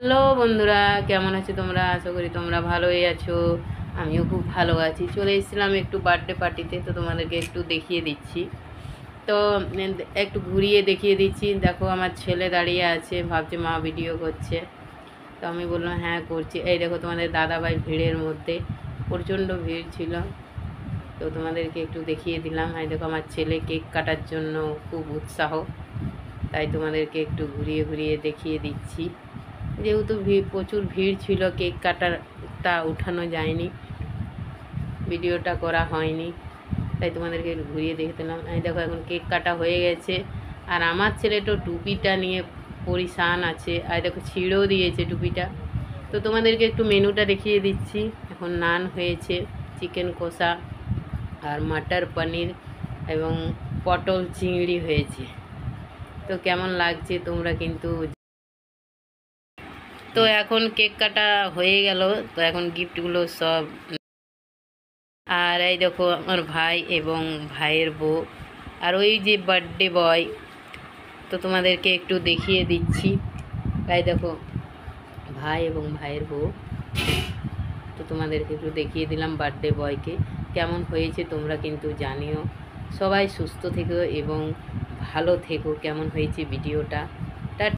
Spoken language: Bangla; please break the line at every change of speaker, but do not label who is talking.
হ্যালো বন্ধুরা, কেমন আছো তোমরা? আশা করি তোমরা ভালোই আছো। আমিও খুব ভালো আছি। চলে এসেছিলাম একটু বার্থডে পার্টিতে, তো তোমাদেরকে একটু দেখিয়ে দিচ্ছি। তো একটু ঘুরিয়ে দেখিয়ে দিচ্ছি। দেখো আমার ছেলে দাঁড়িয়ে আছে, ভাবছে মা ভিডিও করছে। তো আমি বললাম হ্যাঁ করছি। এই দেখো তোমাদের দাদাভাই ভিড়ের মধ্যে, প্রচণ্ড ভিড় ছিল। তো তোমাদেরকে একটু দেখিয়ে দিলাম। এই দেখো আমার ছেলে কেক কাটার জন্য খুব উৎসাহ, তাই তোমাদেরকে একটু ঘুরিয়ে ঘুরিয়ে দেখিয়ে দিচ্ছি। যেহেতু প্রচুর ভিড় ছিল, কেক কাটারটা উঠানো যায়নি, ভিডিওটা করা হয়নি, তাই তোমাদেরকে ঘুরিয়ে দেখে দিলাম। এই দেখো এখন কেক কাটা হয়ে গেছে, আর আমার ছেলেটা টুপিটা নিয়ে পরিশান আছে। আর দেখো ছিঁড়েও দিয়েছে টুপিটা। তো তোমাদেরকে একটু মেনুটা দেখিয়ে দিচ্ছি। এখন নান হয়েছে, চিকেন কষা আর মাটার পনির এবং পটল চিংড়ি হয়েছে। তো কেমন লাগছে তোমরা কিন্তু। তো এখন কেক কাটা হয়ে গেল, তো এখন গিফটগুলো সব। আর এই দেখো আমার ভাই এবং ভাইয়ের বউ, আর ওই যে বার্থডে বয়। তো তোমাদেরকে একটু দেখিয়ে দিচ্ছি। তাই দেখো ভাই এবং ভাইয়ের বউ। তো তোমাদেরকে একটু দেখিয়ে দিলাম বার্থডে বয়কে। কেমন হয়েছে তোমরা কিন্তু জানিও। সবাই সুস্থ থেকো এবং ভালো থেকো। কেমন হয়েছে ভিডিওটা